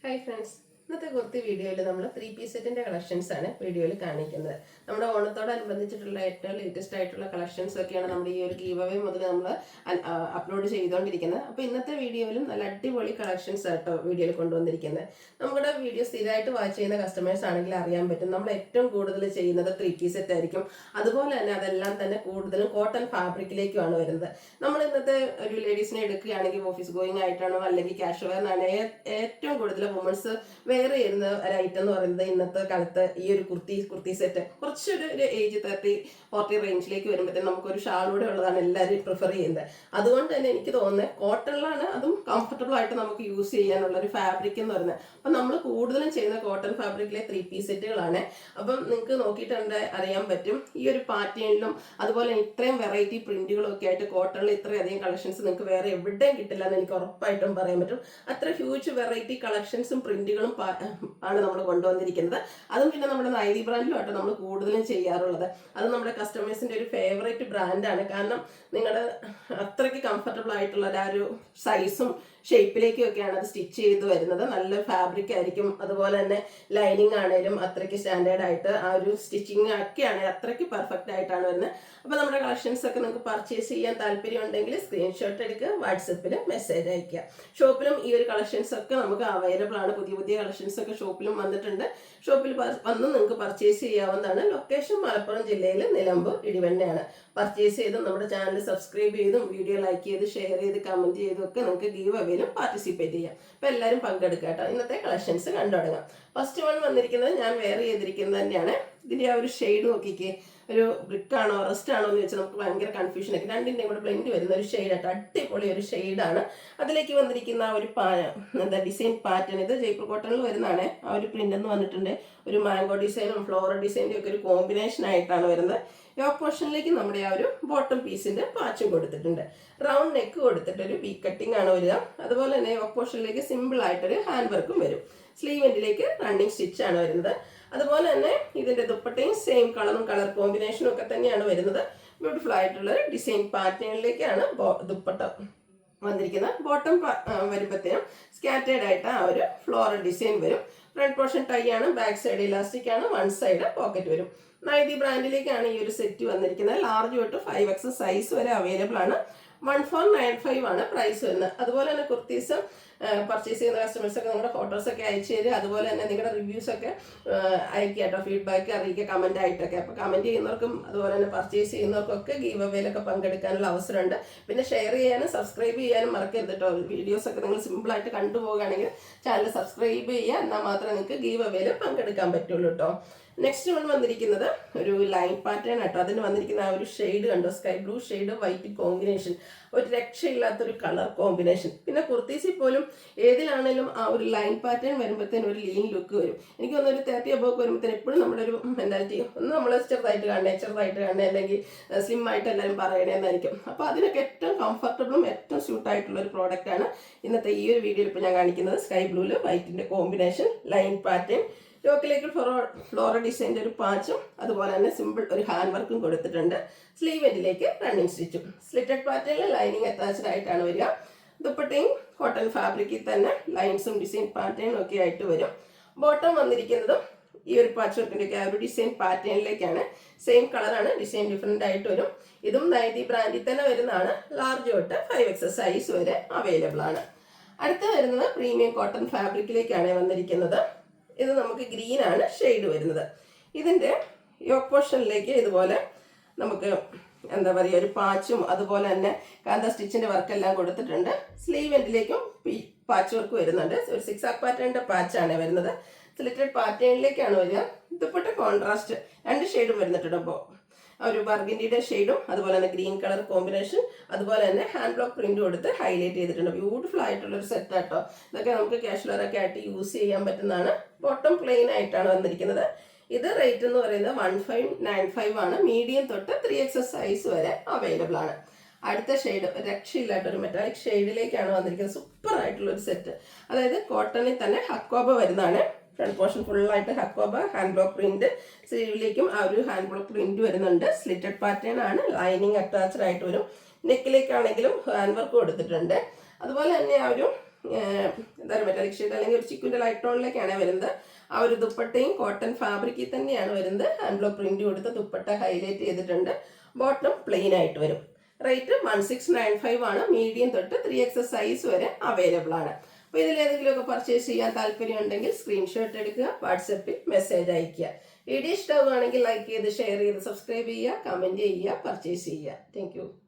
Hi friends. ഇന്നത്തെ കുർത്തി വീഡിയോയിൽ നമ്മൾ 3-piece സെറ്റിന്റെ കളക്ഷൻസ് ആണ് വീഡിയോയിൽ കാണിക്കുന്നത്. നമ്മുടെ ഓണത്തോടനുബന്ധിച്ചിട്ടുള്ള ഏറ്റവും ലേറ്റസ്റ്റ് ആയിട്ടുള്ള കളക്ഷൻസ് ഒക്കെയാണ് നമ്മുടെ ഈ ഒരു ഗീവ് അവേ മുതൽ നമ്മൾ അപ്ലോഡ് ചെയ്തുകൊണ്ടിരിക്കുന്നത്. അപ്പോൾ ഇന്നത്തെ വീഡിയോയിലും നല്ല അടിപൊളി കളക്ഷൻസ് ആട്ടോ വീഡിയോയിൽ കൊണ്ടുവന്നിരിക്കുന്നത്. നമ്മുടെ വീഡിയോ സ്ഥിരമായിട്ട് വാച്ച് ചെയ്യുന്ന കസ്റ്റമേഴ്സ് ആണെങ്കിൽ അറിയാൻ പറ്റും നമ്മൾ ഏറ്റവും കൂടുതൽ ചെയ്യുന്നത് 3-piece സെറ്റ് ആയിരിക്കും. അതുപോലെ തന്നെ അതെല്ലാം തന്നെ കൂടുതലും കോട്ടൺ ഫാബ്രിക്കിലേക്കുമാണ് വരുന്നത്. നമ്മൾ ഇന്നത്തെ ഒരു ലേഡീസിനെ എടുക്കുകയാണെങ്കിൽ ഓഫീസ് ഗോയിങ് ആയിട്ടാണോ അല്ലെങ്കിൽ ക്യാഷ് വെയറിനാണ് ഏറ്റവും കൂടുതൽ വുമൺസ് വെയർ ചെയ്യുന്ന ഒരു ഐറ്റം എന്ന് പറയുന്നത് ഇന്നത്തെ കാലത്ത് ഈ ഒരു കുർത്തി സെറ്റ് കുറച്ചൊരു ഏജ് 30-40 റേഞ്ചിലേക്ക് വരുമ്പോഴത്തേക്കും നമുക്കൊരു ഷാളൂടെ ഉള്ളതാണ് എല്ലാവരും പ്രിഫർ ചെയ്യുന്നത്. അതുകൊണ്ട് തന്നെ എനിക്ക് തോന്നുന്നത് കോട്ടണിലാണ് അതും കംഫർട്ടബിൾ ആയിട്ട് നമുക്ക് യൂസ് ചെയ്യാനുള്ള ഒരു ഫാബ്രിക് എന്ന് പറയുന്നത്. അപ്പം നമ്മൾ കൂടുതലും ചെയ്യുന്ന കോട്ടൺ ഫാബ്രിക്കിലെ 3-piece സെറ്റുകളാണ്. അപ്പം നിങ്ങൾക്ക് നോക്കിയിട്ട് അറിയാൻ പറ്റും ഈ ഒരു പാറ്റേണിലും അതുപോലെ ഇത്രയും വെറൈറ്റി പ്രിന്റുകളും ഒക്കെ ആയിട്ട് കോട്ടണിൽ ഇത്രയധികം കളക്ഷൻസ് നിങ്ങൾക്ക് വേറെ എവിടെയും കിട്ടില്ല എന്ന് എനിക്ക് ഉറപ്പായിട്ടും പറയാൻ പറ്റും. അത്ര ഹ്യൂജ് വെറൈറ്റി കളക്ഷൻസും പ്രിന്റുകളും ആണ് നമ്മൾ കൊണ്ടുവന്നിരിക്കുന്നത്. അതും പിന്നെ നമ്മുടെ നൈതി ബ്രാൻഡിലുമായിട്ട് നമ്മൾ കൂടുതലും ചെയ്യാറുള്ളത്. അത് നമ്മുടെ കസ്റ്റമേഴ്സിന്റെ ഒരു ഫേവറേറ്റ് ബ്രാൻഡാണ്. കാരണം നിങ്ങളുടെ അത്രയ്ക്ക് കംഫർട്ടബിൾ ആയിട്ടുള്ള ആ ഒരു സൈസും ഷേപ്പിലേക്കും ഒക്കെയാണ് അത് സ്റ്റിച്ച് ചെയ്ത് വരുന്നത്. നല്ല ഫാബ്രിക് ആയിരിക്കും. അതുപോലെ തന്നെ ലൈനിങ് ആണേലും അത്രയ്ക്ക് സ്റ്റാൻഡേർഡ് ആയിട്ട് ആ ഒരു സ്റ്റിച്ചിങ് ഒക്കെയാണ് അത്രയ്ക്ക് പെർഫെക്റ്റ് ആയിട്ടാണ് വരുന്നത്. അപ്പോൾ നമ്മുടെ കളക്ഷൻസ് ഒക്കെ നിങ്ങൾക്ക് പർച്ചേസ് ചെയ്യാൻ താല്പര്യം ഉണ്ടെങ്കിൽ സ്ക്രീൻഷോട്ട് എടുക്കുക, വാട്സപ്പിൽ മെസ്സേജ് അയക്കുക. ഷോപ്പിലും ഈ ഒരു കളക്ഷൻസ് ഒക്കെ നമുക്ക് അവൈലബിൾ ആണ്. പുതിയ പുതിയ കളക്ഷൻസ് ഒക്കെ ഷോപ്പിലും വന്നിട്ടുണ്ട്. ഷോപ്പിൽ വന്ന് നിങ്ങൾക്ക് പർച്ചേസ് ചെയ്യാവുന്നതാണ്. ലൊക്കേഷൻ മലപ്പുറം ജില്ലയിൽ നിലമ്പൂർ ഇടിവണ്ണയാണ്. പർച്ചേസ് ചെയ്തും നമ്മുടെ ചാനൽ സബ്സ്ക്രൈബ് ചെയ്തും വീഡിയോ ലൈക്ക് ചെയ്ത് ഷെയർ ചെയ്ത് കമന്റ് ചെയ്തും ഒക്കെ നിങ്ങൾക്ക് ഗീവ് അവയിലും പാർട്ടിസിപ്പേറ്റ് ചെയ്യാം. അപ്പോൾ എല്ലാവരും പങ്കെടുക്കുക കേട്ടോ. ഇന്നത്തെ കളക്ഷൻസ് കണ്ടു തുടങ്ങാം. ഫസ്റ്റ് വൺ വന്നിരിക്കുന്നത് ഞാൻ വെയർ ചെയ്തിരിക്കുന്നത് തന്നെയാണ്. ഇതിൻ്റെ ആ ഒരു ഷെയ്ഡ് നോക്കിക്കേ. ഒരു ബ്രിക്കാണോ റസ്റ്റ് ആണോ എന്ന് വെച്ചാൽ നമുക്ക് ഭയങ്കര കൺഫ്യൂഷൻ ഒക്കെ. രണ്ടിൻ്റെയും കൂടെ ബ്ലെൻഡ് വരുന്ന ഒരു ഷെയ്ഡായിട്ട് അടിപൊളി ഒരു ഷെയ്ഡാണ്. അതിലേക്ക് വന്നിരിക്കുന്ന ആ ഒരു ഡിസൈൻ പാറ്റേൺ ഇത് ജയ്പൂർ കോട്ടണിൽ വരുന്നതാണ്. ആ ഒരു പ്രിന്റ് എന്ന് വന്നിട്ടുണ്ട്. ഒരു മാംഗോ ഡിസൈനും ഫ്ലോറൽ ഡിസൈനും ഒക്കെ ഒരു കോമ്പിനേഷൻ ആയിട്ടാണ് വരുന്നത്. യോക്ക് പോർഷനിലേക്ക് നമ്മുടെ ആ ഒരു ബോട്ടം പീസിന്റെ പാച്ചും കൊടുത്തിട്ടുണ്ട്. റൗണ്ട് നെക്ക് കൊടുത്തിട്ട് ഒരു വി കട്ടിംഗ് ആണ് വരിക. അതുപോലെ തന്നെ യോക്ക് പോർഷനിലേക്ക് സിമ്പിൾ ആയിട്ടൊരു ഹാൻഡ് വർക്കും വരും. സ്ലീവ് എൻഡിലേക്ക് റണ്ണിങ് സ്റ്റിച്ച് ആണ് വരുന്നത്. അതുപോലെ തന്നെ ഇതിന്റെ ദുപ്പട്ടയും സെയിം കളറും കളർ കോമ്പിനേഷനും ഒക്കെ തന്നെയാണ് വരുന്നത്. ബ്യൂട്ടിഫുൾ ആയിട്ടുള്ള ഡിസൈൻ പാറ്റേണിലേക്കാണ് ദുപ്പട്ട വന്നിരിക്കുന്നത്. ബോട്ടം വരുമ്പോഴത്തേനും സ്കാറ്റേഡ് ആയിട്ട് ആ ഒരു ഫ്ലോറൽ ഡിസൈൻ വരും. ഫ്രണ്ട് പോർഷൻ ടൈ ആണ്, ബാക്ക് സൈഡ് ഇലാസ്റ്റിക് ആണ്, വൺ സൈഡ് പോക്കറ്റ് വരും. നൈതി ബ്രാൻഡിലേക്കാണ് ഈ ഒരു സെറ്റ് വന്നിരിക്കുന്നത്. ലാർജ് തൊട്ട് 5X സൈസ് വരെ അവൈലബിൾ ആണ്. 1495 ആണ് പ്രൈസ് വരുന്നത്. അതുപോലെ തന്നെ കുർത്തീസ് പർച്ചേസ് ചെയ്യുന്ന കസ്റ്റമേഴ്സൊക്കെ നിങ്ങളുടെ ഫോട്ടോസൊക്കെ അയച്ചു തരിക. അതുപോലെ തന്നെ നിങ്ങളുടെ റിവ്യൂസൊക്കെ അയക്കുക കേട്ടോ. ഫീഡ്ബാക്ക് അറിയിക്കുക കമൻ്റ് ആയിട്ടൊക്കെ. അപ്പോൾ കമൻറ്റ് ചെയ്യുന്നവർക്കും അതുപോലെ തന്നെ പർച്ചേസ് ചെയ്യുന്നവർക്കൊക്കെ ഗീവ് അവയിലൊക്കെ പങ്കെടുക്കാനുള്ള അവസരമുണ്ട്. പിന്നെ ഷെയർ ചെയ്യാനും സബ്സ്ക്രൈബ് ചെയ്യാനും മറക്കരുത് കേട്ടോ. വീഡിയോസൊക്കെ നിങ്ങൾ സിമ്പിളായിട്ട് കണ്ടുപോവുകയാണെങ്കിൽ ചാനൽ സബ്സ്ക്രൈബ് ചെയ്യുക. എന്നാൽ മാത്രമേ നിങ്ങൾക്ക് ഗീവ് അവയിൽ പങ്കെടുക്കാൻ പറ്റുള്ളൂ കേട്ടോ. നെക്സ്റ്റ് വൺ വന്നിരിക്കുന്നത് ഒരു ലൈൻ പാറ്റേൺ ആട്ടോ. അതിന് വന്നിരിക്കുന്ന ആ ഒരു ഷെയ്ഡ് കണ്ടോ, sky blue shade white combination, ഒരു രക്ഷയില്ലാത്തൊരു കളർ കോമ്പിനേഷൻ. പിന്നെ കുർത്തീസിൽ പോലും ഏതിലാണേലും ആ ഒരു ലൈൻ പാറ്റേൺ വരുമ്പോഴത്തേനും ഒരു ലീൻ ലുക്ക് വരും. എനിക്ക് തോന്നുന്നു ഒരു 30 above വരുമ്പോഴത്തേനും എപ്പോഴും നമ്മുടെ ഒരു മെന്റാലിറ്റി ഒന്ന് നമ്മൾ ചെറുതായിട്ട് കാണണേ അല്ലെങ്കിൽ സ്ലിം ആയിട്ട് എല്ലാവരും പറയണേന്നായിരിക്കും. അപ്പോൾ അതിനൊക്കെ ഏറ്റവും കംഫർട്ടബിളും ഏറ്റവും സ്യൂട്ടായിട്ടുള്ള ഒരു പ്രോഡക്റ്റ് ആണ് ഇന്നത്തെ ഈ ഒരു വീഡിയോയിൽ ഇപ്പോൾ ഞാൻ കാണിക്കുന്നത്. സ്കൈ ബ്ലൂവിൽ വൈറ്റിന്റെ കോമ്പിനേഷൻ, ലൈൻ പാറ്റേൺ, യോക്കിലേക്ക് ഫ്ലോറൽ ഡിസൈൻ്റെ ഒരു പാച്ചും അതുപോലെ തന്നെ സിമ്പിൾ ഒരു ഹാൻഡ് വർക്കും കൊടുത്തിട്ടുണ്ട്. സ്ലീവ് എൻഡിലേക്ക് റണ്ണിങ് സ്റ്റിച്ചും. സ്ലിറ്റഡ് പാറ്റേണിൽ ലൈനിങ് അറ്റാച്ച്ഡ് ആയിട്ടാണ് വരിക. ദുപ്പട്ടയും കോട്ടൺ ഫാബ്രിക്കിൽ തന്നെ ലൈൻസും ഡിസൈൻ പാറ്റേണും ഒക്കെ ആയിട്ട് വരും. ബോട്ടം വന്നിരിക്കുന്നതും ഈ ഒരു പാച്ച് വർക്കിൻ്റെ ആ ഒരു ഡിസൈൻ പാറ്റേണിലേക്കാണ്. സെയിം കളറാണ്, ഡിസൈൻ ഡിഫറെൻ്റ് ആയിട്ട് വരും. ഇതും നൈതി ബ്രാൻഡിൽ തന്നെ വരുന്നതാണ്. ലാർജ് തൊട്ട് 5X സൈസ് വരെ അവൈലബിൾ ആണ്. അടുത്ത് വരുന്നത് പ്രീമിയം കോട്ടൺ ഫാബ്രിക്കിലേക്കാണ് വന്നിരിക്കുന്നത്. ഇത് നമുക്ക് ഗ്രീൻ ആണ് ഷെയ്ഡ് വരുന്നത്. ഇതിൻ്റെ യോക്ക് പോർഷനിലേക്ക് ഇതുപോലെ നമുക്ക് എന്താ പറയുക ഒരു പാച്ചും അതുപോലെ തന്നെ കാന്ത സ്റ്റിച്ചിൻ്റെ വർക്കെല്ലാം കൊടുത്തിട്ടുണ്ട്. സ്ലീവ് എൻഡിലേക്കും പാച്ച് വർക്ക് വരുന്നുണ്ട്. ഒരു 6 പാറ്റേണിൻ്റെ പാച്ചാണ് വരുന്നത്. സ്ലിറ്റഡ് പാറ്റേണിലേക്കാണ് വരിക. ദുപ്പട്ട കോൺട്രാസ്റ്റ് 2 ഷെയ്ഡും വരുന്നുണ്ട്. അപ്പോൾ ഒരു ബർഗൻഡിയുടെ ഷെയ്ഡും അതുപോലെ തന്നെ ഗ്രീൻ കളർ കോമ്പിനേഷൻ, അതുപോലെ തന്നെ ഹാൻഡ് ബ്ലോക്ക് പ്രിന്റ് കൊടുത്ത് ഹൈലൈറ്റ് ചെയ്തിട്ടുണ്ട്. ബ്യൂട്ടിഫുൾ ആയിട്ടുള്ള ഒരു സെറ്റ് ആട്ടോ. ഇതൊക്കെ നമുക്ക് കാഷ്വലറൊക്കെ ആയിട്ട് യൂസ് ചെയ്യാൻ പറ്റുന്നതാണ്. ബോട്ടം പ്ലെയിൻ ആയിട്ടാണ് വന്നിരിക്കുന്നത്. ഇത് റേറ്റ് എന്ന് പറയുന്നത് 1595 ആണ്. മീഡിയം തൊട്ട് 3X സൈസ് വരെ അവൈലബിൾ ആണ്. അടുത്ത ഷെയ്ഡ് രക്ഷയില്ലാത്തൊരു മെറ്റാലിക് ഷെയ്ഡിലേക്കാണ് വന്നിരിക്കുന്നത്. സൂപ്പർ ആയിട്ടുള്ള ഒരു സെറ്റ്. അതായത് കോട്ടണിൽ തന്നെ ഹക്കോബ വരുന്നതാണ്. ഫ്രണ്ട് പോർഷൻ ഫുള്ളായിട്ട് ഹക്കോബ, ഹാൻഡ് ബ്ലോക്ക് പ്രിന്റ്, സ്ലീവിലേക്കും ആ ഒരു ഹാൻഡ് ബ്ലോക്ക് പ്രിന്റ് വരുന്നുണ്ട്. സ്ലിറ്റഡ് പാറ്റേൺ ആണ്, ലൈനിങ് അറ്റാച്ച്ഡ് ആയിട്ട് വരും. നെക്കിലേക്കാണെങ്കിലും ഹാൻഡ് വർക്ക് കൊടുത്തിട്ടുണ്ട്. അതുപോലെ തന്നെ ആ ഒരു എന്താ പറയുക മെറ്റാലിക് ഷെയ്ഡ് അല്ലെങ്കിൽ ഒരു ചിക്കുൻ്റെ ലൈറ്റ് ടോണിലേക്കാണ് വരുന്നത്. ആ ഒരു ദുപ്പട്ടയും കോട്ടൺ ഫാബ്രിക്കിൽ തന്നെയാണ് വരുന്നത്. ഹാൻഡ് ബ്ലോക്ക് പ്രിന്റ് കൊടുത്ത് ദുപ്പട്ട ഹൈലൈറ്റ് ചെയ്തിട്ടുണ്ട്. ബോട്ടം പ്ലെയിൻ ആയിട്ട് വരും. റേറ്റ് 1695 ആണ്. മീഡിയം തൊട്ട് 3XS സൈസ് വരെ അവൈലബിൾ ആണ്. അപ്പോൾ ഇതിലേതെങ്കിലുമൊക്കെ പർച്ചേസ് ചെയ്യാൻ താല്പര്യം ഉണ്ടെങ്കിൽ സ്ക്രീൻഷോട്ട് എടുക്കുക, വാട്സപ്പിൽ മെസ്സേജ് അയയ്ക്കുക. വീഡിയോ ഇഷ്ടമാവുകയാണെങ്കിൽ ലൈക്ക് ചെയ്ത് ഷെയർ ചെയ്ത് സബ്സ്ക്രൈബ് ചെയ്യുക, കമൻറ്റ് ചെയ്യുക, പർച്ചേസ് ചെയ്യുക. താങ്ക്